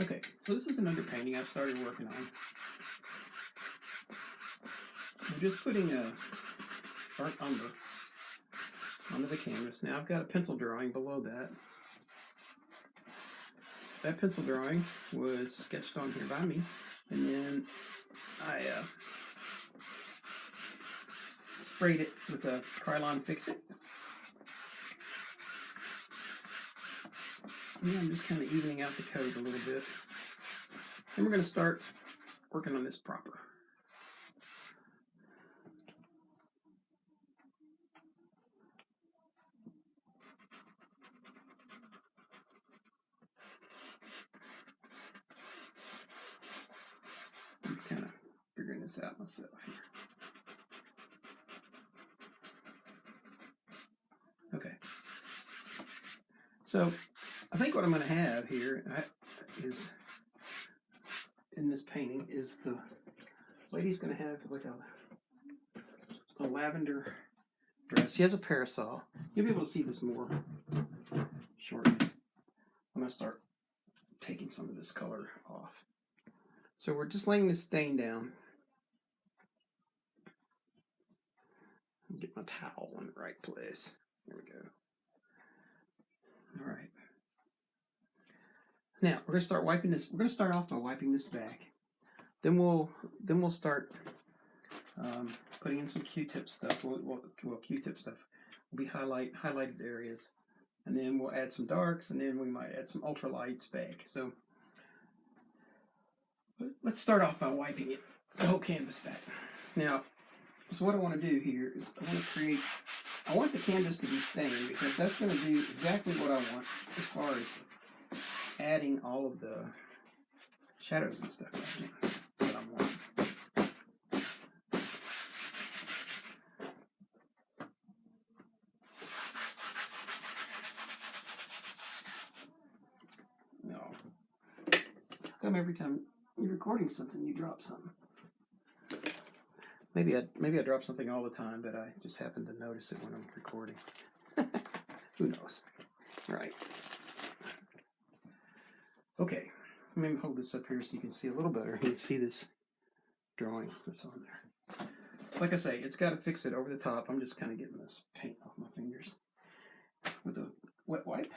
Okay, so this is an underpainting I've started working on. I'm just putting a burnt umber onto the canvas. Now I've got a pencil drawing below that. That pencil drawing was sketched on here by me, and then I sprayed it with a Krylon Fix-It. Yeah, I'm just kind of evening out the coat a little bit. Then we're going to start working on this proper. Just kind of figuring this out myself here. Okay. So I think what I'm going to have here is, in this painting, is the lady's going to have like a lavender dress. She has a parasol. You'll be able to see this more shortly. I'm going to start taking some of this color off. So we're just laying this stain down. Get my towel in the right place. There we go. All right. Now we're going to start wiping this. We're going to start off by wiping this back. Then we'll start putting in some Q-tip stuff. Well, Q-tip stuff will be highlighted areas, and then we'll add some darks, and then we might add some ultralights back. So let's start off by wiping the whole canvas back. Now, so what I want to do here is I want the canvas to be stained, because that's going to do exactly what I want as far as adding all of the shadows and stuff that I want. No. Come every time you're recording something, you drop something. Maybe I drop something all the time, but I just happen to notice it when I'm recording. Who knows? All right. Okay. Let me hold this up here so you can see a little better. You can see this drawing that's on there. So like I say, it's got to fix it over the top. I'm just kind of getting this paint off my fingers with a wet wipe.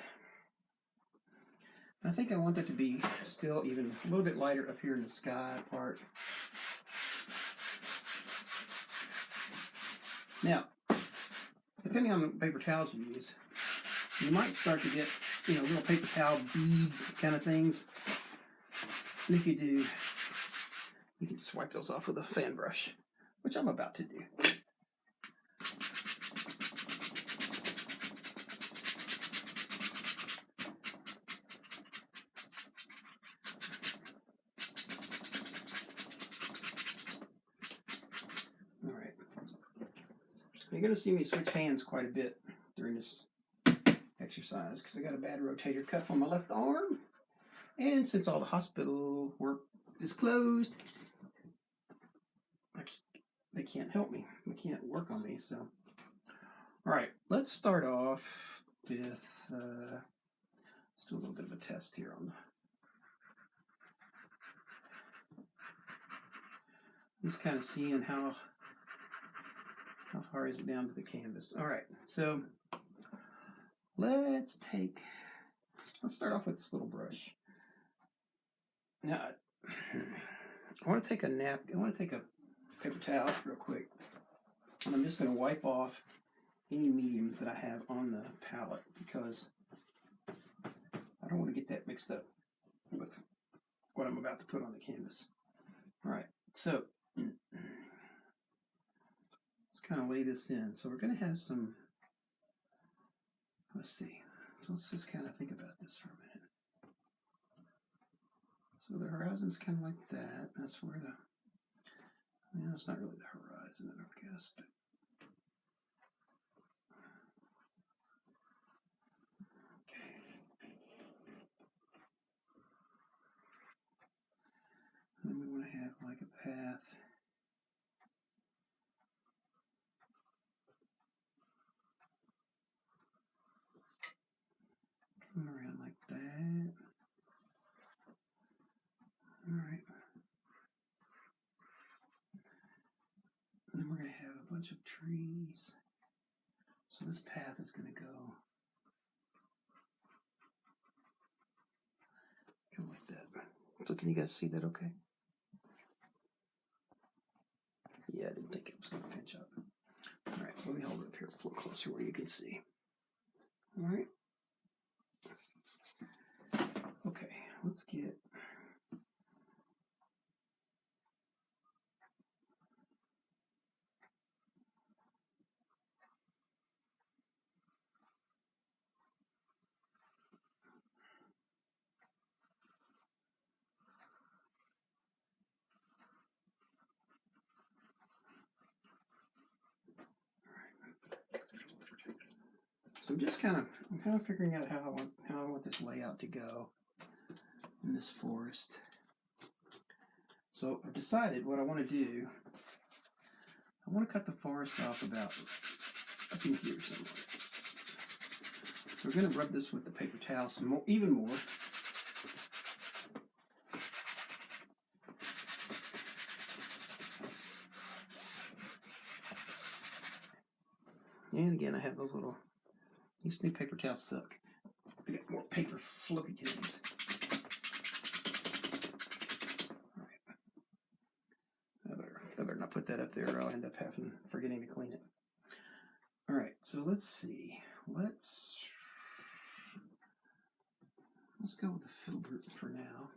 I think I want that to be still even a little bit lighter up here in the sky part. Now, depending on the paper towels you use, you might start to get, little paper towel bead kind of things. And if you do, you can just wipe those off with a fan brush, which I'm about to do. All right. You're going to see me switch hands quite a bit during this exercise because I got a bad rotator cuff on my left arm. And since all the hospital work is closed, they can't help me. They can't work on me. So, all right, let's start off with, let's do a little bit of a test here on just kind of seeing how far is it down to the canvas. All right, so let's start off with this little brush. Now, I want to take a paper towel real quick, and I'm just going to wipe off any medium that I have on the palette because I don't want to get that mixed up with what I'm about to put on the canvas. All right, so let's kind of lay this in. So we're going to have some, let's see. So let's just kind of think about this for a minute. So the horizon's kind of like that. That's where it's not really the horizon, I don't guess, but then we want to have like a path. Come around like that. bunch of trees. So this path is going to go like that. So can you guys see that okay? Yeah, I didn't think it was going to pinch up. All right, so let me hold it up here a little closer where you can see. All right. Okay, let's get... So I'm kind of figuring out how I want this layout to go in this forest. So I've decided what I want to do. I want to cut the forest off about up in here somewhere. So we're going to rub this with the paper towel some more, even more. And again, I have these new paper towels suck. I got more paper flipping things. All right. I better not put that up there or I'll end up forgetting to clean it. All right, so let's see. Let's go with the filbert for now.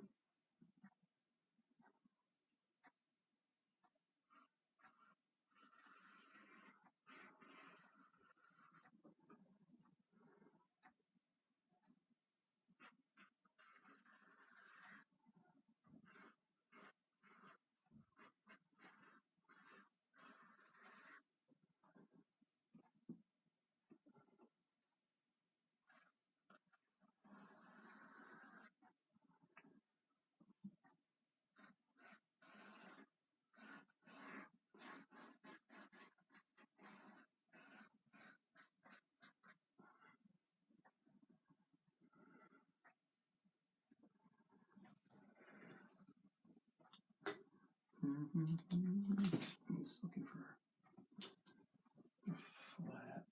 I'm just looking for a flat.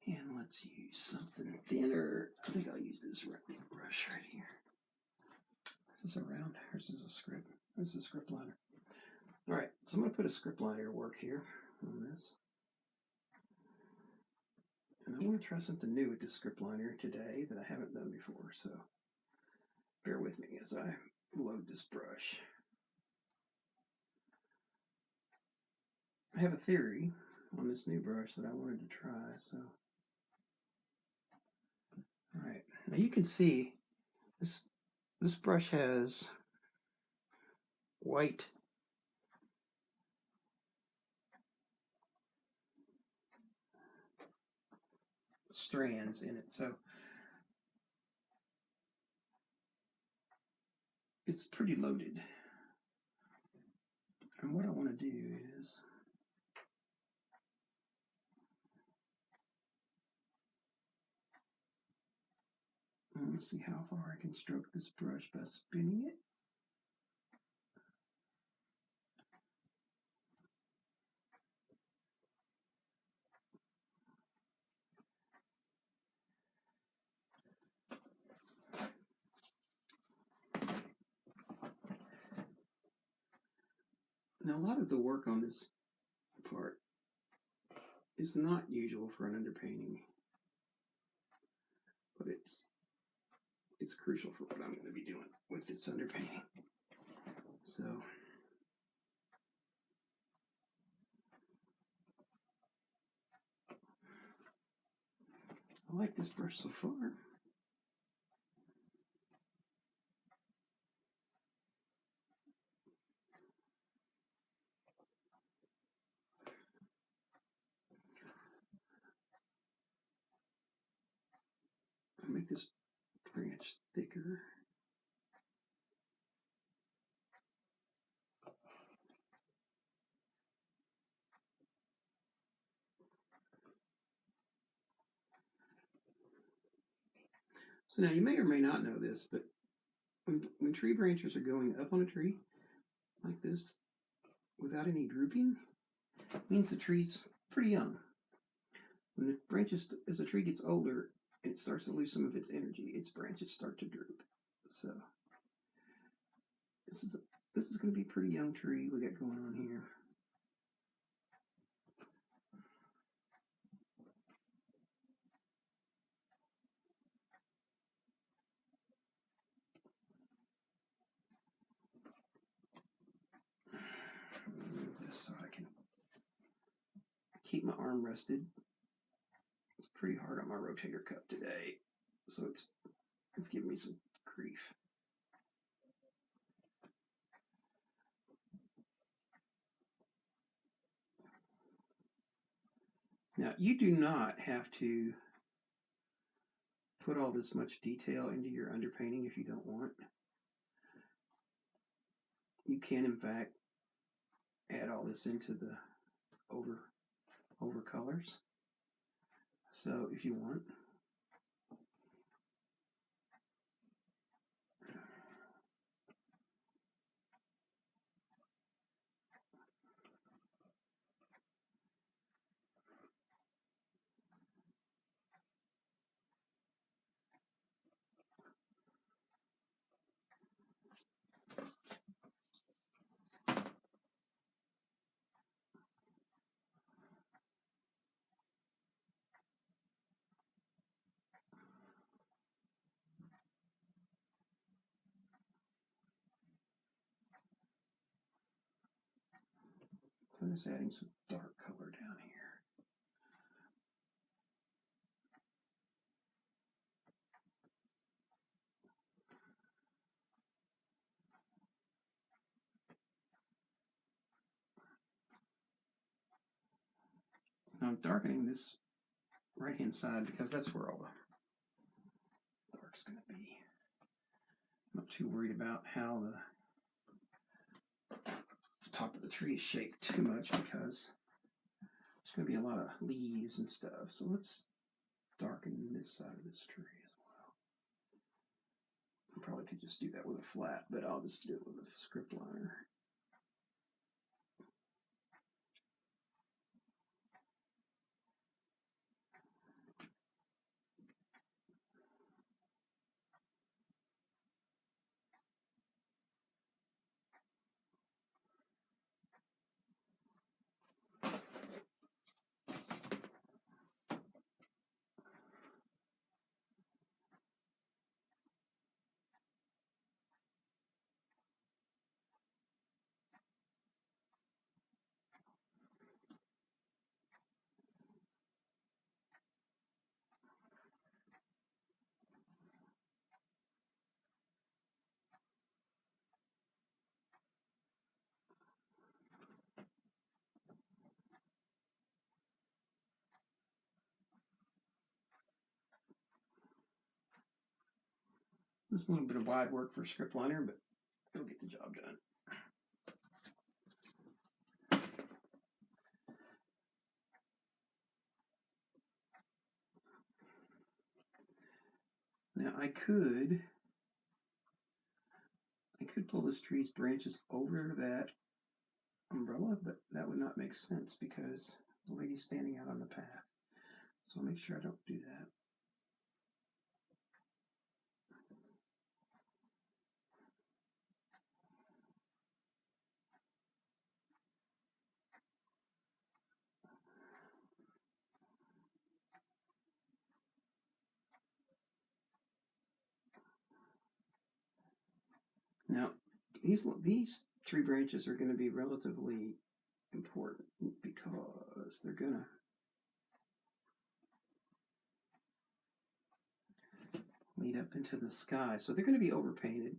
And let's use something thinner. I think I'll use this brush right here. Is this a round or is this a script? This is a script liner. All right, so I'm going to put a script liner work here on this. And I want to try something new with this script liner today that I haven't done before, so bear with me as I load this brush. I have a theory on this new brush that I wanted to try, so. All right, now you can see this brush has white strands in it, so it's pretty loaded. And what I want to do is I want to see how far I can stroke this brush by spinning it. Now, a lot of the work on this part is not usual for an underpainting, but it's crucial for what I'm going to be doing with this underpainting. So I like this brush so far. I'll make this branch thicker. So now you may or may not know this, but when tree branches are going up on a tree like this without any drooping, it means the tree's pretty young. When the branches, as the tree gets older and it starts to lose some of its energy, its branches start to droop. So this is going to be a pretty young tree we got going on here. Move this so I can keep my arm rested. It's pretty hard on my rotator cuff today, so it's giving me some grief. Now, you do not have to put all this much detail into your underpainting if you don't want. You can, in fact, add all this into the over colors. So if you want. I'm just adding some dark color down here. Now I'm darkening this right hand side because that's where all the dark's going to be. I'm not too worried about how the top of the tree is shaped too much because there's going to be a lot of leaves and stuff. So let's darken this side of this tree as well. I probably could just do that with a flat, but I'll just do it with a script liner. This is a little bit of wide work for a script liner, but it'll get the job done. Now I could pull this tree's branches over that umbrella, but that would not make sense because the lady's standing out on the path. So I'll make sure I don't do that. Now, these tree branches are going to be relatively important because they're going to lead up into the sky. So they're going to be overpainted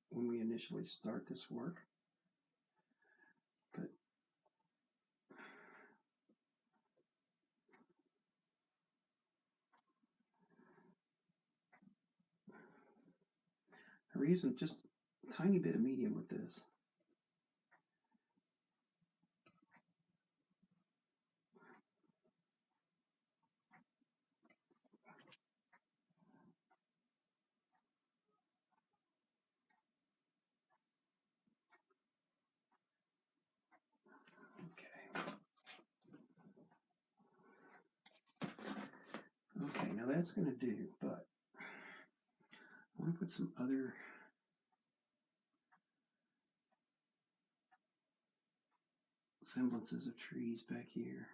when we initially start this work. But the reason, just a tiny bit of medium with this. Okay, now that's going to do, but I want to put some other semblances of trees back here.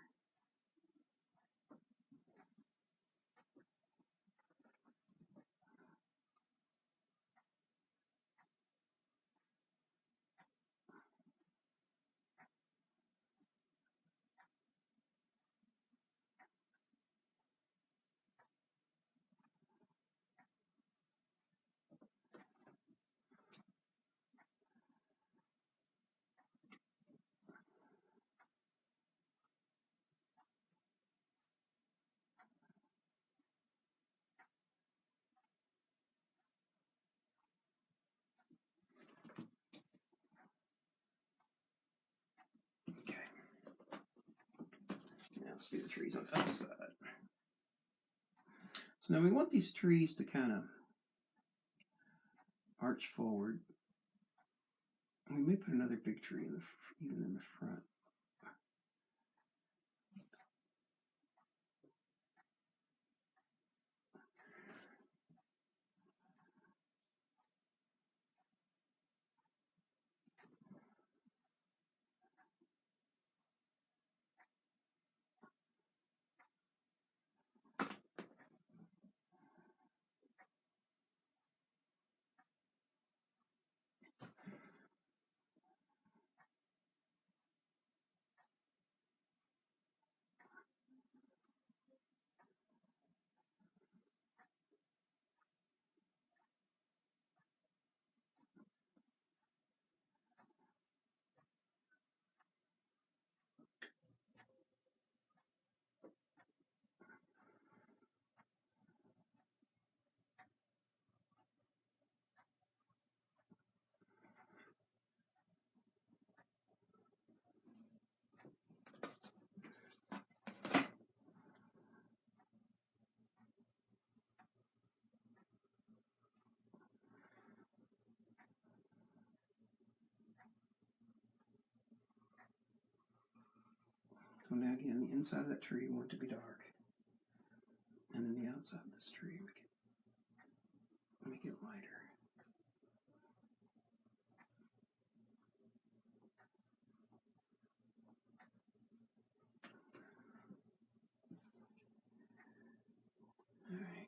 Okay. Now let's do the trees on the other side. So now we want these trees to kind of arch forward. We may put another big tree even in the front. So now again, the inside of that tree we want it to be dark. And then the outside of this tree we can make it lighter. All right.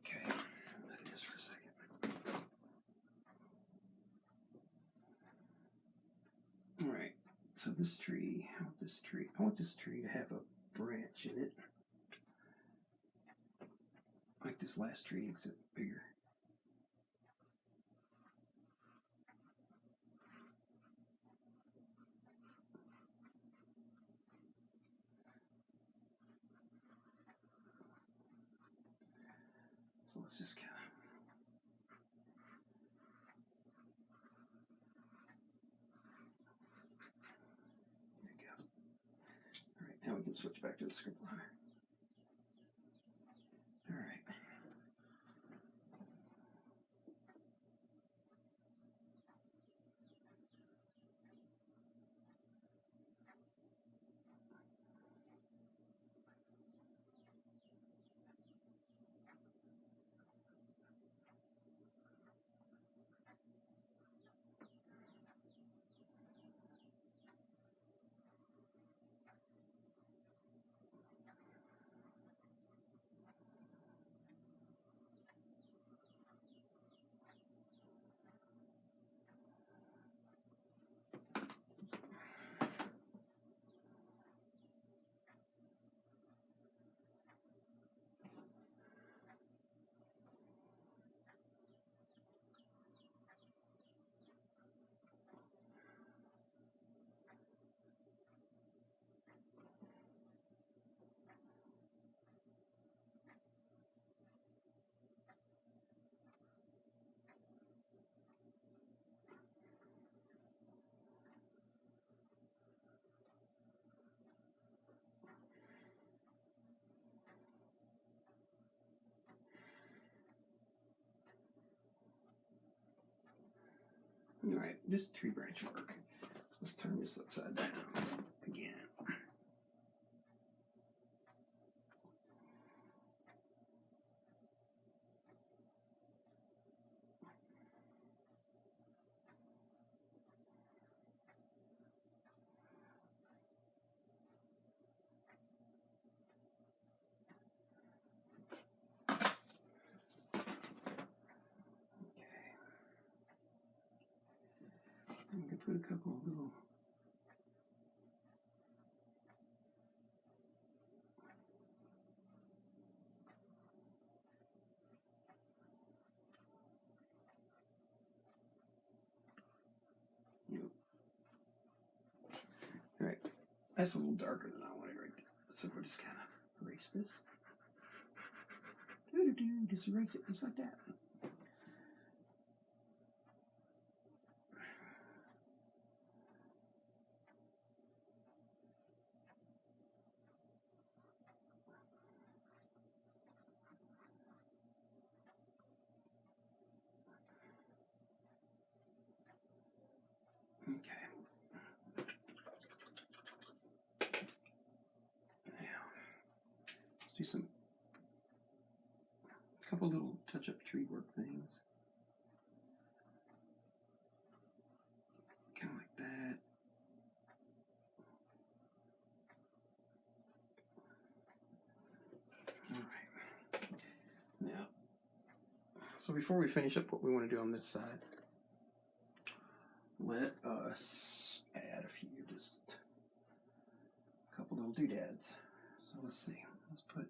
Okay, look at this for a second. All right, so this tree, I want this tree to have a branch in it, like this last tree, except bigger. let's just kind of. There you go. All right, now we can switch back to the script liner. All right. All right, this tree branch work. Let's turn this upside down again. I'm gonna put a couple of little. All right, that's a little darker than I wanted right there. So we're just kind of erase this. Just erase it just like that. Okay. Now, let's do some couple little touch-up tree work things. Kind of like that. All right. Now, so before we finish up what we want to do on this side, let us add a few, just a couple little doodads. So let's see. Let's put.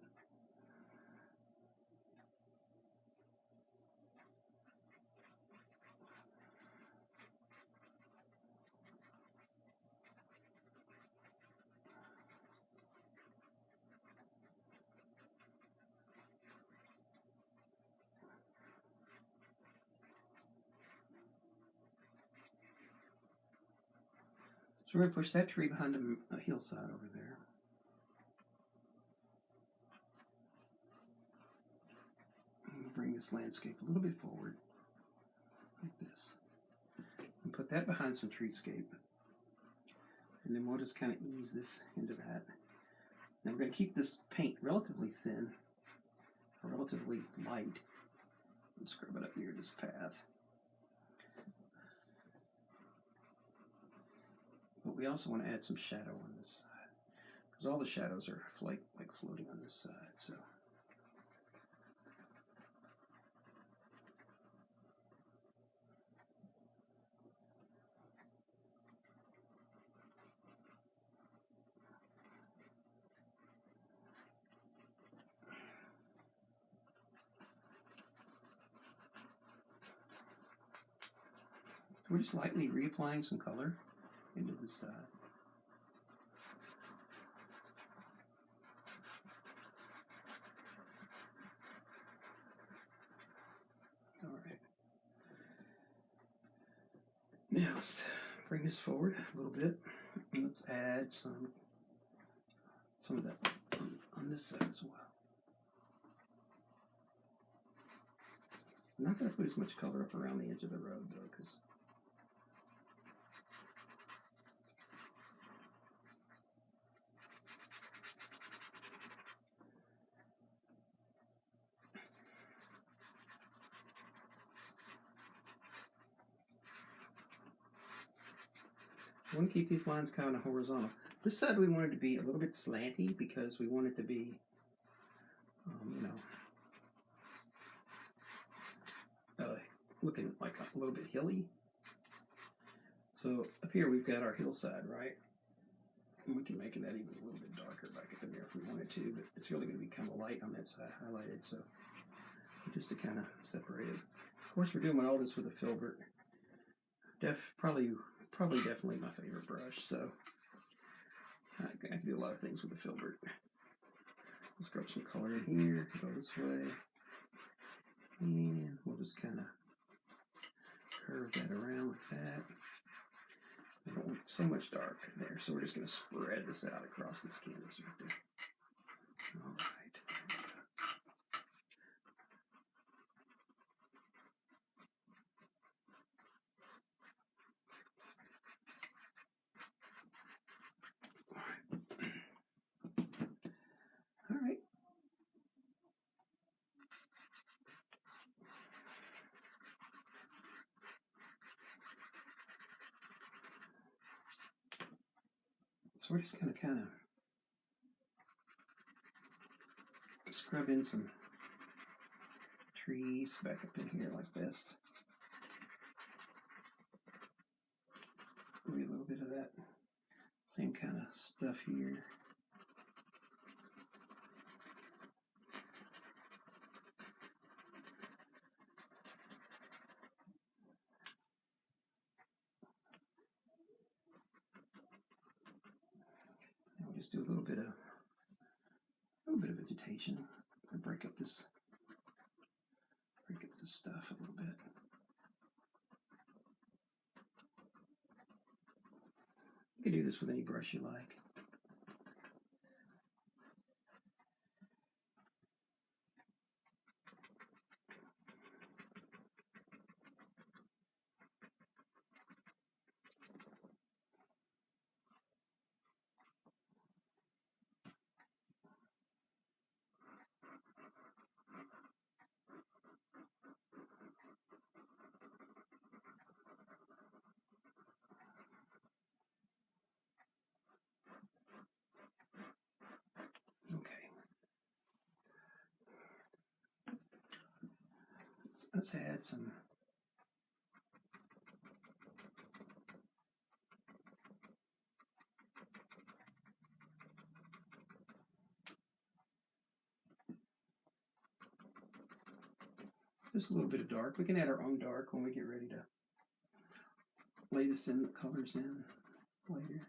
So we're going to push that tree behind the hillside over there. And bring this landscape a little bit forward, like this. And put that behind some treescape. And then we'll just kind of ease this into that. Now we're going to keep this paint relatively thin, or relatively light. And scrub it up near this path. But we also want to add some shadow on this side, because all the shadows are like floating on this side. So we're just lightly reapplying some color into this side. Now let's bring this forward a little bit. And let's add some of that on this side as well. I'm not going to put as much color up around the edge of the road though, because I want to keep these lines kind of horizontal. This side we wanted to be a little bit slanty because we want it to be, looking like a little bit hilly. So up here we've got our hillside, right? And we can make that even a little bit darker back up in there if we wanted to, but it's really going to be kind of light on that side, highlighted, so just to kind of separate it. Of course, we're doing all this with a filbert. Probably definitely my favorite brush, so I can do a lot of things with the filbert. Let's grab some color in here, go this way, and we'll just kind of curve that around like that. I don't want so much dark there, so we're just going to spread this out across the skin right there. All right. All right. So we're just going to kind of scrub in some trees back up in here like this. Maybe a little bit of that same kind of stuff here. And we'll just do a little bit of vegetation and break up this stuff a little bit. You can do this with any brush you like. Okay. Let's add some just a little bit of dark. We can add our own dark when we get ready to lay this in, the colors in later.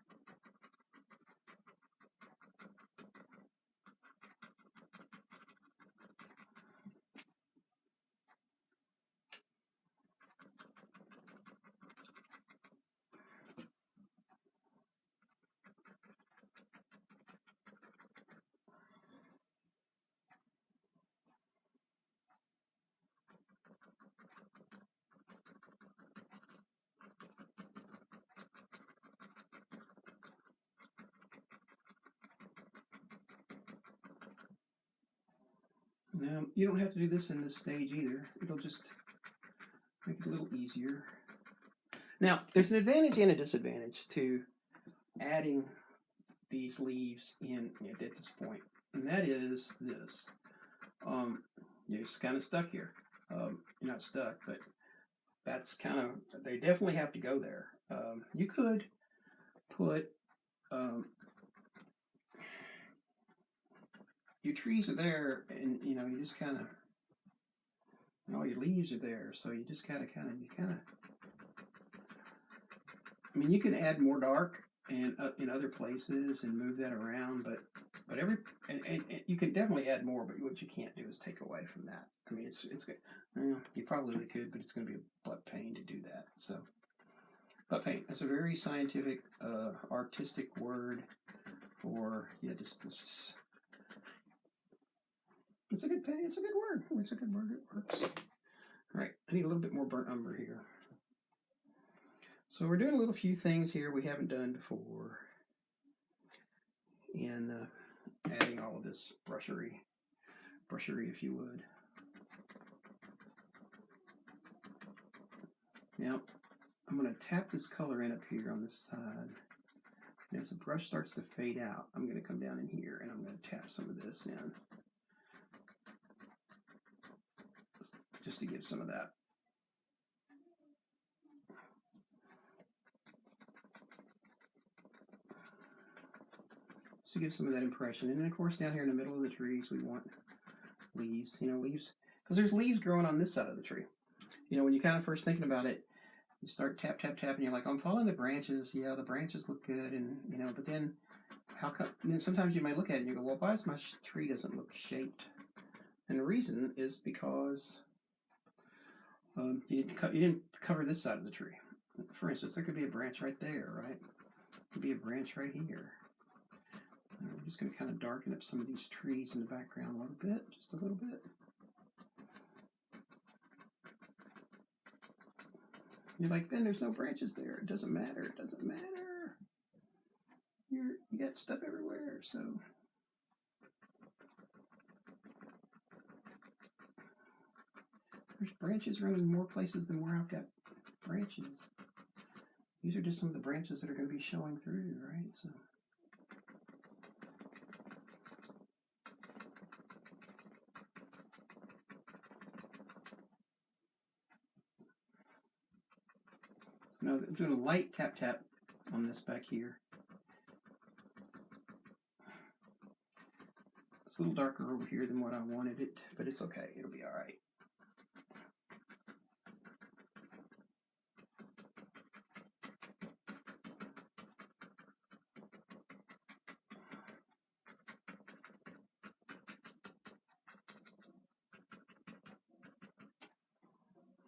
Now, you don't have to do this in this stage either. It'll just make it a little easier. Now, there's an advantage and a disadvantage to adding these leaves in at this point, and that is this. You're just kind of stuck here. You're not stuck, but that's kind of, they definitely have to go there. You could put, your trees are there, and you just kind of, all your leaves are there, so you just kind of, I mean, you can add more dark in other places and move that around, but and you can definitely add more, but what you can't do is take away from that. I mean, it's good. You probably could, but it's going to be a butt pain to do that. So Butt paint. That's a very scientific, artistic word for, yeah, just this. It's a good paint. It's a good word. It's a good word. It works. All right, I need a little bit more burnt umber here. So we're doing a little few things here we haven't done before, and adding all of this brushery, if you would. Now, I'm going to tap this color in up here on this side. And as the brush starts to fade out, I'm going to come down in here and I'm going to tap some of this in. Just to give some of that. So give some of that impression. And then of course down here in the middle of the trees we want leaves, leaves. Because there's leaves growing on this side of the tree. When you're kind of first thinking about it, you start tap, tap, tap, and you're like, I'm following the branches. Yeah, the branches look good. And, but then how come, and then sometimes you might look at it and you go, well, why does my tree doesn't look shaped? And the reason is because you didn't cover this side of the tree. For instance, there could be a branch right there, right? Could be a branch right here. And we're just going to kind of darken up some of these trees in the background a little bit, just a little bit. You're like, Ben, there's no branches there. It doesn't matter. It doesn't matter. You got stuff everywhere, so. There's branches running more places than where I've got branches. These are just some of the branches that are going to be showing through, right? So. Now I'm doing a light tap tap on this back here. It's a little darker over here than what I wanted it, but it's okay. It'll be all right.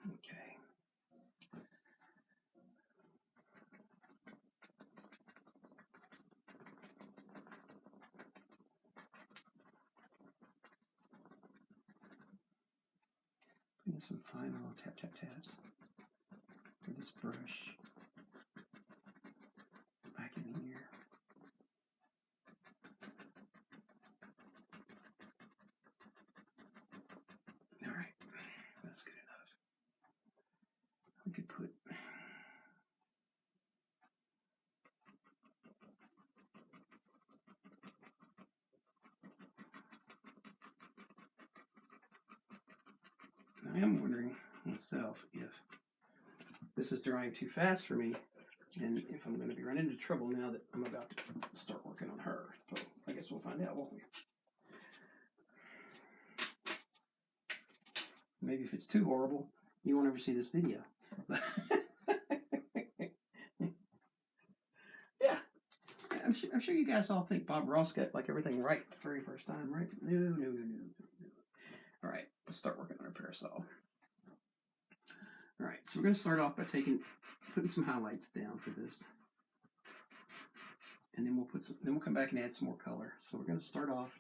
Okay. Putting some fine little tap tap taps with this brush back in here. All right, that's good enough. We could put I am wondering myself if this is drying too fast for me, and if I'm going to be running into trouble now that I'm about to start working on her. So I guess we'll find out, won't we? Maybe if it's too horrible, you won't ever see this video. Yeah, I'm sure you guys all think Bob Ross got like everything right the very first time, right? No. All right, let's start working on our parasol. All right, so we're going to start off by putting some highlights down for this, and then we'll come back and add some more color. So we're going to start off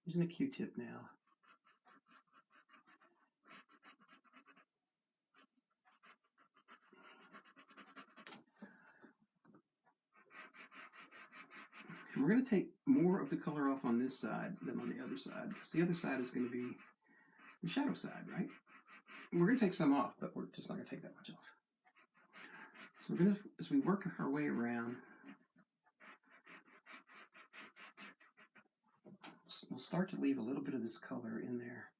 using a Q-tip now. And we're going to take more of the color off on this side than on the other side, because the other side is going to be the shadow side, right? And we're going to take some off, but we're just not going to take that much off. So we're going to, as we work our way around, we'll start to leave a little bit of this color in there.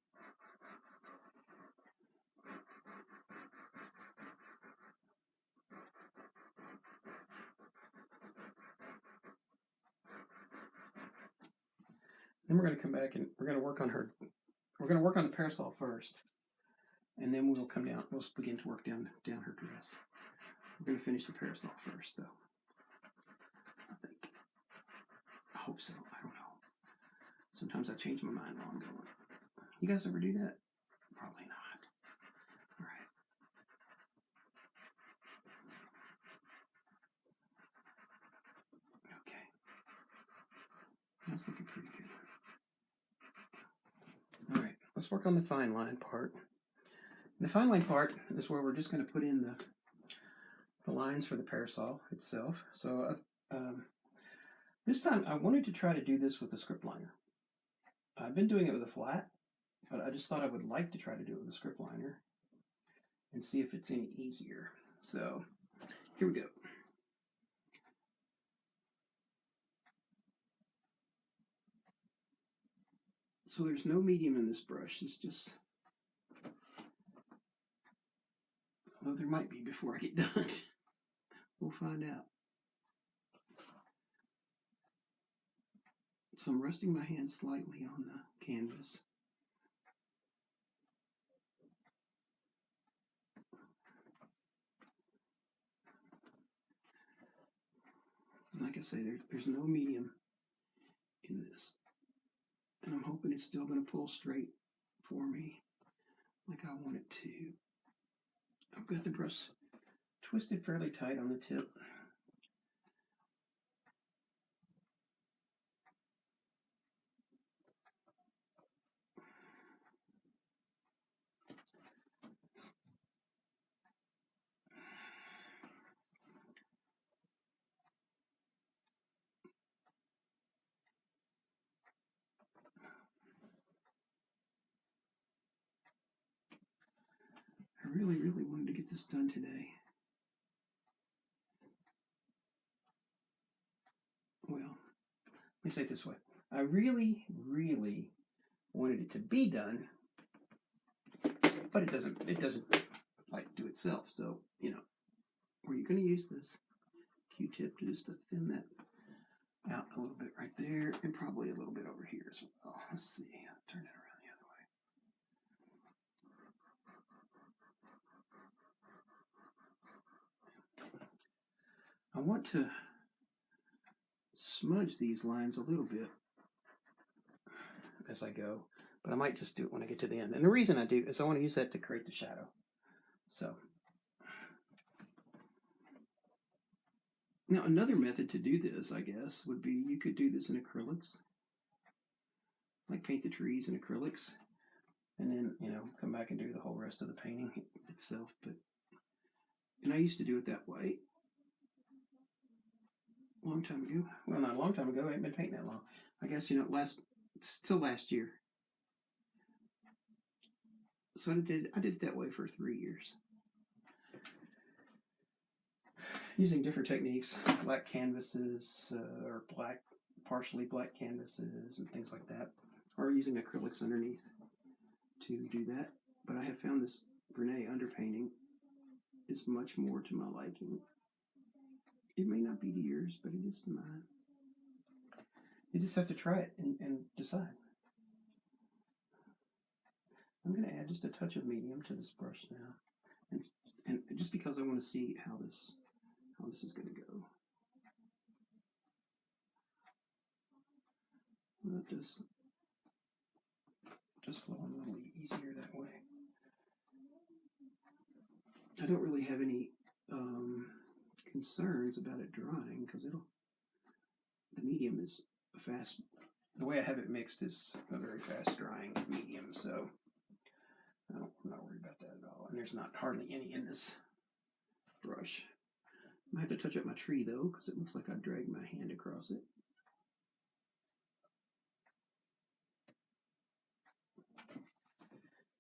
Then we're going to come back and we're going to work on her. We're going to work on the parasol first, and then we'll come down. We'll begin to work down her dress. We're going to finish the parasol first, though. I think. I hope so. I don't know. Sometimes I change my mind while I'm going. You guys ever do that? Probably not. All right. That's looking pretty good. All right, let's work on the fine line part. The fine line part is where we're just going to put in the lines for the parasol itself. So this time I wanted to try to do this with the script liner. I've been doing it with a flat, but I just thought I would like to try to do it with a script liner and see if it's any easier. So here we go. So there's no medium in this brush. It's just, although there might be before I get done. We'll find out. So I'm resting my hand slightly on the canvas. Like I say, there's no medium in this. And I'm hoping it's still going to pull straight for me like I want it to. I've got the brush twisted fairly tight on the tip. I really, really wanted to get this done today. Well, let me say it this way. I really, really wanted it to be done, but it doesn't like do itself. So, you know, we're going to use this Q-tip to just to thin that out a little bit right there, and probably a little bit over here as well. Let's see. I'll turn it around the other way. I want to smudge these lines a little bit as I go, but I might just do it when I get to the end. And the reason I do is I want to use that to create the shadow. So now another method to do this, I guess, would be you could do this in acrylics, like paint the trees in acrylics, and then, you know, come back and do the whole rest of the painting itself. And I used to do it that way a long time ago. Well, not a long time ago. I ain't been painting that long. I guess, you know, still last year. So I did it that way for 3 years. Using different techniques, black canvases, or partially black canvases and things like that, or using acrylics underneath to do that. But I have found this Brene underpainting is much more to my liking. It may not be to yours, but it is to mine. You just have to try it and decide. I'm going to add just a touch of medium to this brush now, and just because I want to see how this is going to go. That just flow a little easier that way. I don't really have any concerns about it drying because the medium is fast. The way I have it mixed is a very fast drying medium, so I'm not worried about that at all. And there's not hardly any in this brush. I have to touch up my tree though, because it looks like I dragged my hand across it.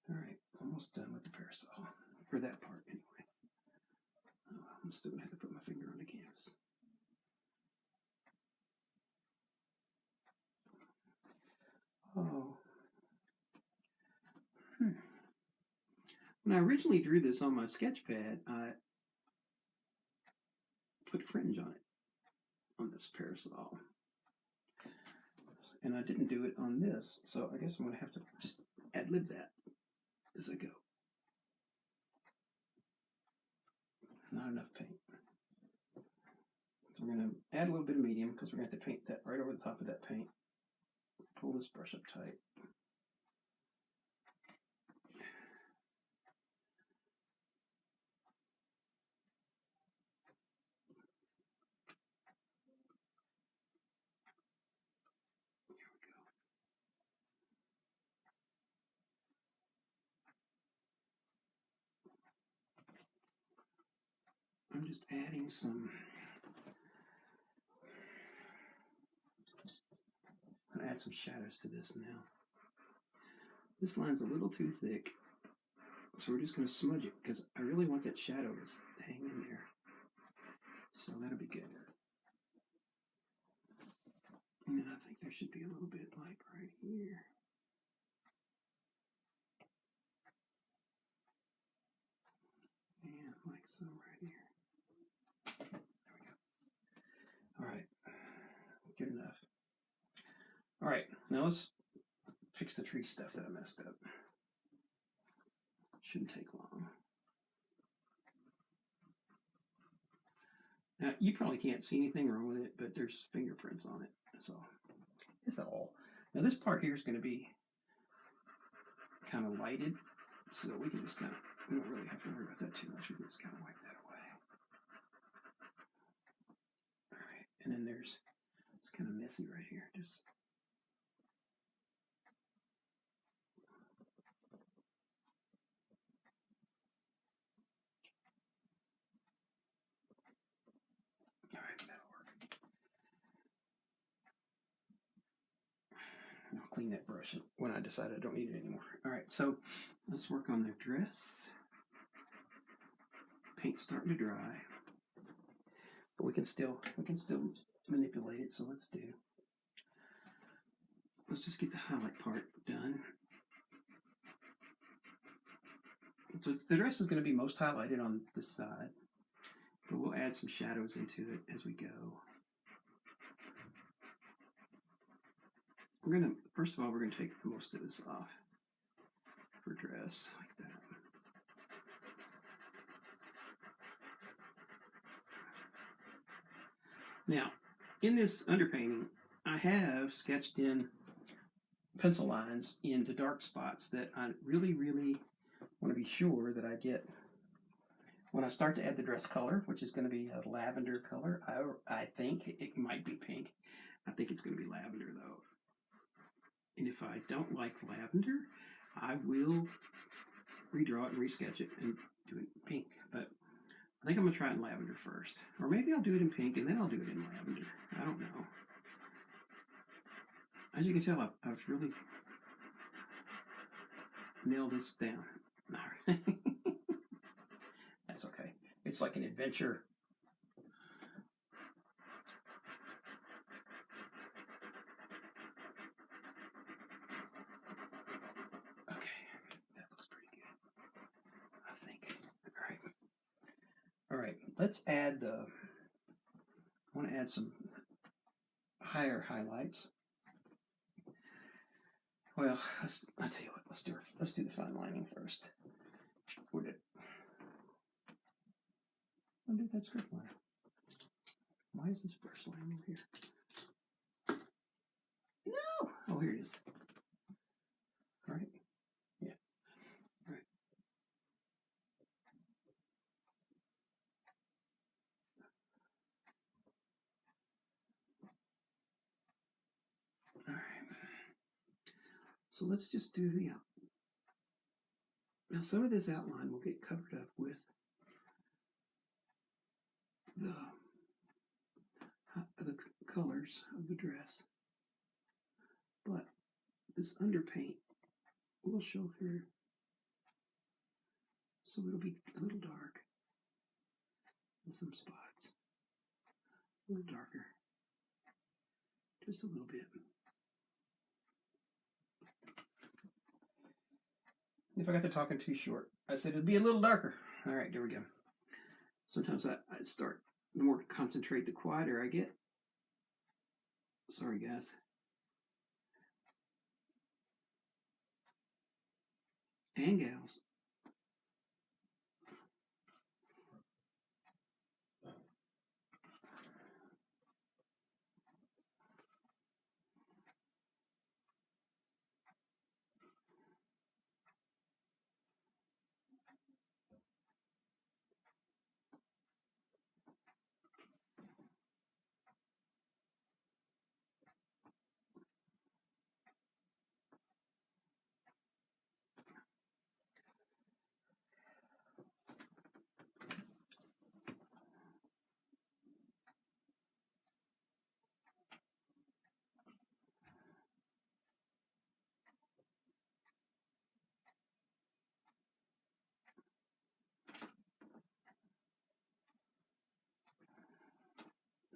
All right, almost done with the parasol, for that part anyway. I'm still gonna have to put my finger on the canvas. Oh. When I originally drew this on my sketch pad, I put fringe on it, on this parasol. And I didn't do it on this, so I guess I'm going to have to just ad-lib that as I go. Not enough paint. So we're going to add a little bit of medium because we're going to have to paint that right over the top of that paint. Pull this brush up tight. I'm just adding some. I'm going to add some shadows to this now. This line's a little too thick, so we're just going to smudge it because I really want that shadow to hang in there. So that'll be good. And then I think there should be a little bit like right here. And like some right here. There we go. All right. Good enough. All right. Now let's fix the tree stuff that I messed up. Shouldn't take long. Now, you probably can't see anything wrong with it, but there's fingerprints on it. That's all. That's all. Now this part here is going to be kind of lighted, so we can just kind of, we don't really have to worry about that too much. We can just kind of wipe that away. All right, and then there's, it's kind of messy right here. Just all right, that'll work. I'll clean that brush when I decide I don't need it anymore. All right, so let's work on the dress. Paint's starting to dry, but we can still manipulate it. So let's just get the highlight part done. So the dress is going to be most highlighted on this side, but we'll add some shadows into it as we go. First of all, we're going to take most of this off for dress, like that. Now, in this underpainting, I have sketched in pencil lines into dark spots that I really, really want to be sure that I get when I start to add the dress color, which is going to be a lavender color. I think it might be pink. I think it's going to be lavender, though. And if I don't like lavender, I will redraw it and resketch it and do it in pink. But I think I'm going to try it in lavender first. Or maybe I'll do it in pink and then I'll do it in lavender. I don't know. As you can tell, I've really nailed this down. All right. That's okay. It's like an adventure. Okay, that looks pretty good, I think. All right, let's add I want to add some higher highlights. Well, I'll tell you what, let's do the fine lining first. Where'd it? Undo that script line. Why is this brush line over here? No! Oh, here it is. All right. Yeah. All right. All right. So let's just do the outline. Now, some of this outline will get covered up with the colors of the dress, but this underpaint will show through, so it'll be a little dark in some spots, a little darker, just a little bit. If I got to talking too short, I said it'd be a little darker. All right, there we go. Sometimes I start, the more concentrate, the quieter I get. Sorry, guys. And gals.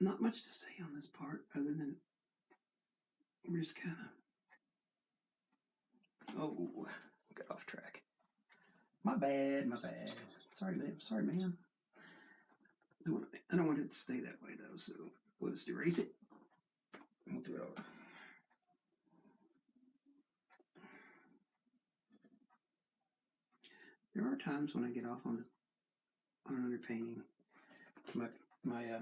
not much to say on this part other than we're just kind of, oh, got off track. My bad, my bad. Sorry, man. I don't want it to stay that way though, so we'll just erase it. And we'll do it over. There are times when I get off on an underpainting. My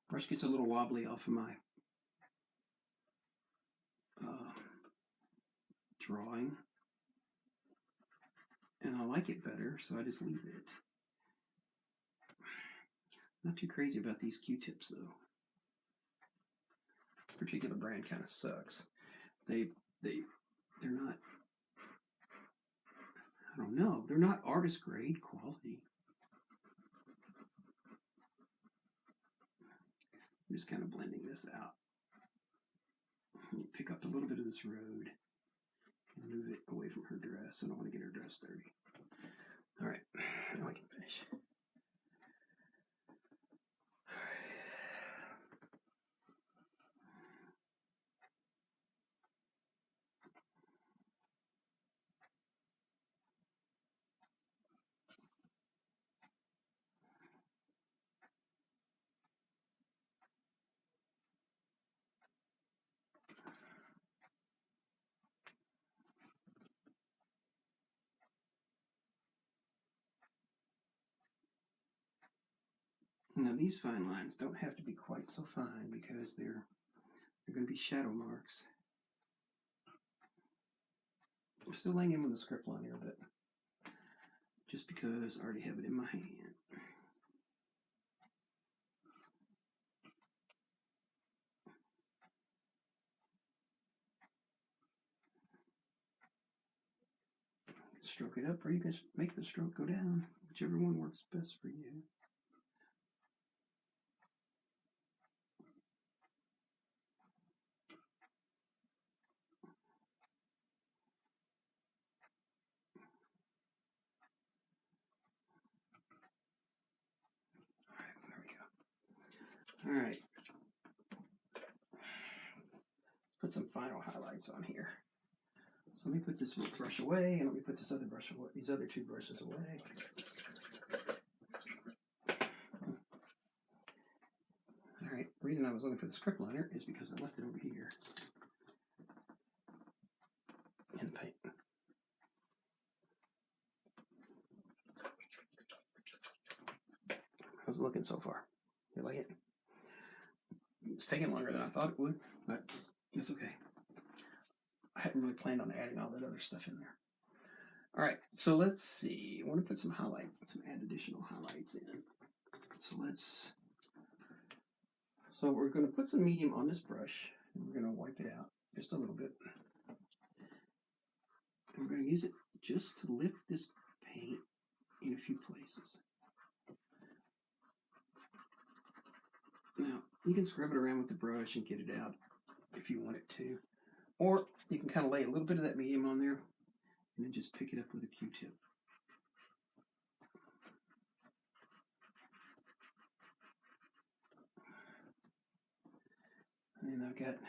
brush gets a little wobbly off of my drawing, and I like it better, so I just leave it. Not too crazy about these Q-tips though. This particular brand kind of sucks. They're not. I don't know. They're not artist grade quality. I'm just kind of blending this out. You pick up a little bit of this road and move it away from her dress. I don't want to get her dress dirty. All right, now I can finish. Now these fine lines don't have to be quite so fine because they're going to be shadow marks. I'm still laying in with a script line here, but just because I already have it in my hand. Stroke it up, or you can make the stroke go down, whichever one works best for you. All right, put some final highlights on here. So let me put this brush away, and let me put this other brush away, these other two brushes away. All right, the reason I was looking for the script liner is because I left it over here in paint. How's it looking so far? You like it? It's taking longer than I thought it would, but it's okay. I hadn't really planned on adding all that other stuff in there. All right, so let's see. I want to put some highlights, add additional highlights in. So we're going to put some medium on this brush, and we're going to wipe it out just a little bit. And we're going to use it just to lift this paint in a few places. Now, you can scrub it around with the brush and get it out if you want it to. Or you can kind of lay a little bit of that medium on there and then just pick it up with a Q-tip. And I've got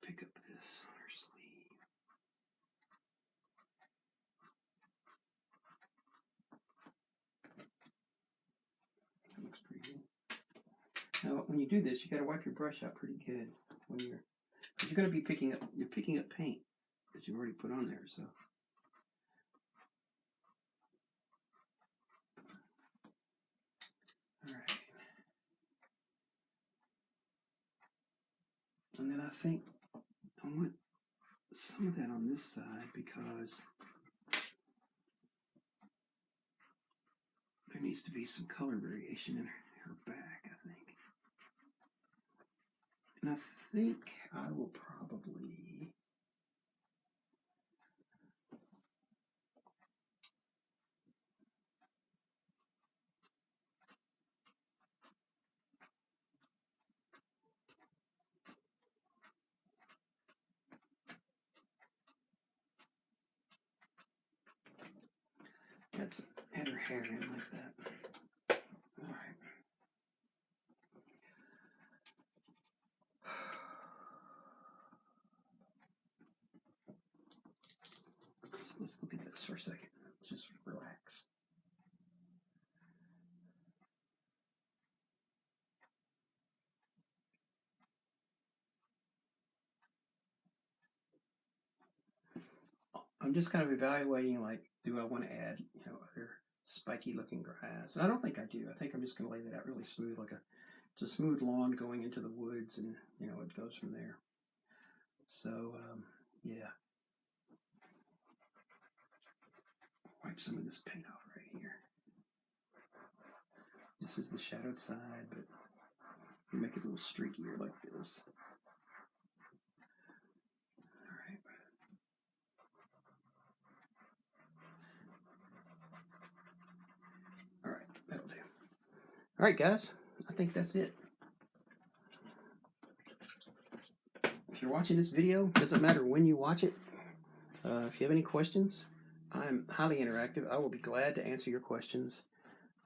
pick up this on her sleeve. That looks pretty good. Now, when you do this, you got to wipe your brush out pretty good when because you're going to be picking up paint that you've already put on there. So. All right. And then I think I want some of that on this side because there needs to be some color variation in her back, I think. And I think I will probably add her hair in like that. All right. Let's look at this for a second. Just relax. I'm just kind of evaluating, like, do I want to add, other spiky looking grass? And I don't think I do. I think I'm just going to lay that out really smooth, like it's a smooth lawn going into the woods, and it goes from there. So yeah, wipe some of this paint off right here. This is the shadowed side, but make it a little streakier like this. All right, that'll do. All right, guys, I think that's it. If you're watching this video, doesn't matter when you watch it. If you have any questions, I'm highly interactive. I will be glad to answer your questions.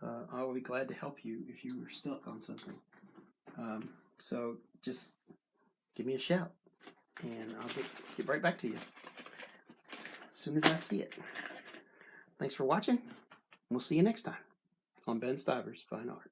I will be glad to help you if you were stuck on something. So just give me a shout, and I'll get right back to you as soon as I see it. Thanks for watching. We'll see you next time on Ben Stiver's Fine Art.